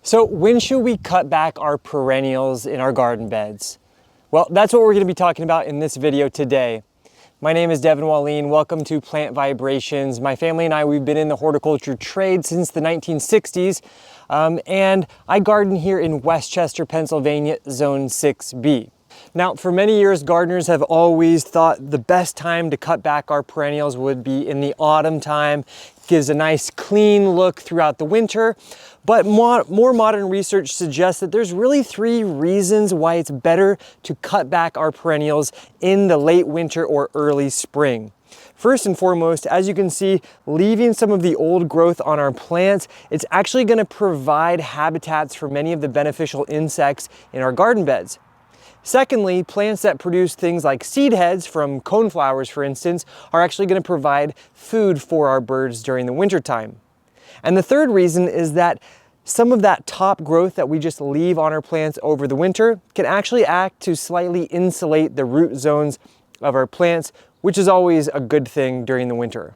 So when should we cut back our perennials in our garden beds? Well, that's what we're going to be talking about in this video today. My name is Devin Wallien. Welcome to Plant Vibrations. My family and I, we've been in the horticulture trade since the 1960s, and I garden here in Westchester, Pennsylvania, Zone 6B. Now, for many years, gardeners have always thought the best time to cut back our perennials would be in the autumn time. Gives a nice clean look throughout the winter, but more modern research suggests that there's really 3 reasons why it's better to cut back our perennials in the late winter or early spring. First and foremost, as you can see, leaving some of the old growth on our plants, it's actually going to provide habitats for many of the beneficial insects in our garden beds. Secondly, plants that produce things like seed heads from coneflowers, for instance, are actually going to provide food for our birds during the wintertime. And the third reason is that some of that top growth that we just leave on our plants over the winter can actually act to slightly insulate the root zones of our plants, which is always a good thing during the winter.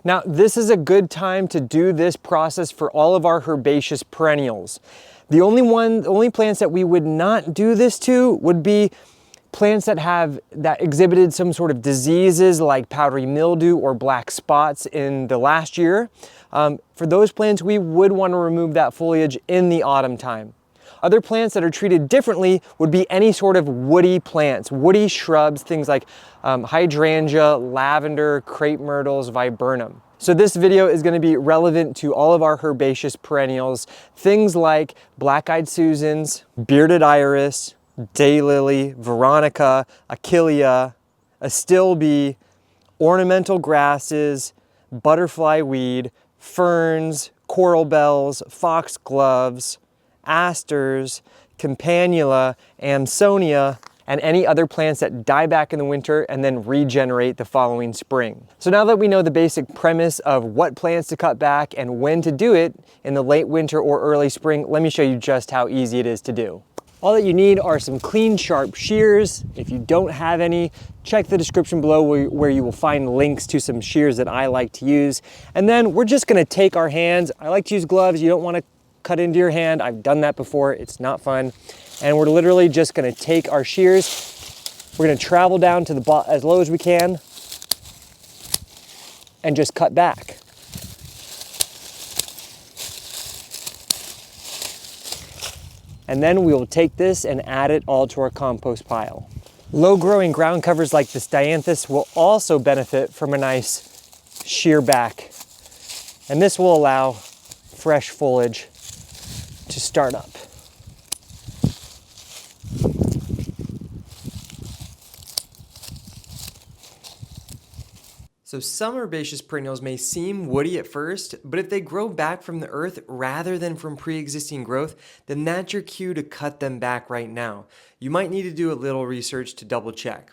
Now, this is a good time to do this process for all of our herbaceous perennials. The only plants that we would not do this to would be plants that exhibited some sort of diseases like powdery mildew or black spots in the last year. For those plants, we would want to remove that foliage in the autumn time. Other plants that are treated differently would be any sort of woody plants, woody shrubs, things like hydrangea, lavender, crepe myrtles, viburnum. So this video is going to be relevant to all of our herbaceous perennials, things like black-eyed Susans, bearded iris, daylily, veronica, achillea, astilbe, ornamental grasses, butterfly weed, ferns, coral bells, foxgloves, asters, campanula, amsonia, and any other plants that die back in the winter and then regenerate the following spring. So now that we know the basic premise of what plants to cut back and when to do it in the late winter or early spring, let me show you just how easy it is to do. All that you need are some clean, sharp shears. If you don't have any, check the description below where you will find links to some shears that I like to use. And then we're just gonna take our hands. I like to use gloves. You don't wanna cut into your hand. I've done that before. It's not fun. And we're literally just going to take our shears. We're going to travel down to the bottom as low as we can and just cut back. And then we will take this and add it all to our compost pile. Low-growing ground covers like this dianthus will also benefit from a nice shear back. And this will allow fresh foliage to start up. So some herbaceous perennials may seem woody at first, but if they grow back from the earth rather than from pre-existing growth, then that's your cue to cut them back right now. You might need to do a little research to double check.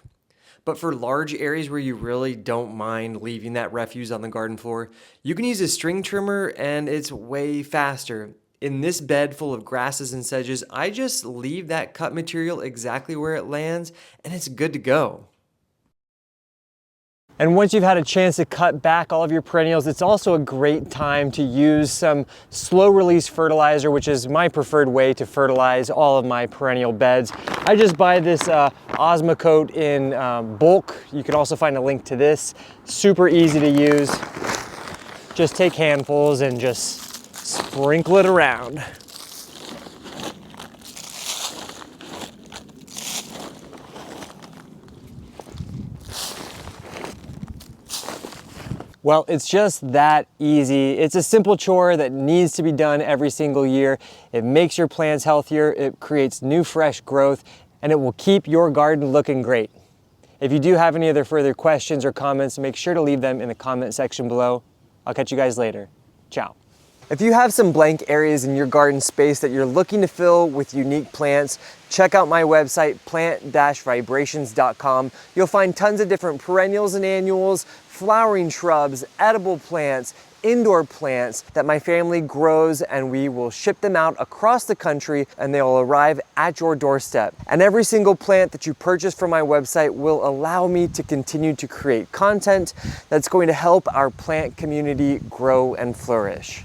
But for large areas where you really don't mind leaving that refuse on the garden floor, you can use a string trimmer and it's way faster. In this bed full of grasses and sedges, I just leave that cut material exactly where it lands and it's good to go. And once you've had a chance to cut back all of your perennials, it's also a great time to use some slow release fertilizer, which is my preferred way to fertilize all of my perennial beds. I just buy this Osmocote in bulk. You can also find a link to this. Super easy to use. Just take handfuls and just sprinkle it around. Well, it's just that easy. It's a simple chore that needs to be done every single year. It makes your plants healthier, it creates new fresh growth, and it will keep your garden looking great. If you do have any other further questions or comments, make sure to leave them in the comment section below. I'll catch you guys later. Ciao. If you have some blank areas in your garden space that you're looking to fill with unique plants, check out my website, plant-vibrations.com. You'll find tons of different perennials and annuals, flowering shrubs, edible plants, indoor plants that my family grows, and we will ship them out across the country and they will arrive at your doorstep. And every single plant that you purchase from my website will allow me to continue to create content that's going to help our plant community grow and flourish.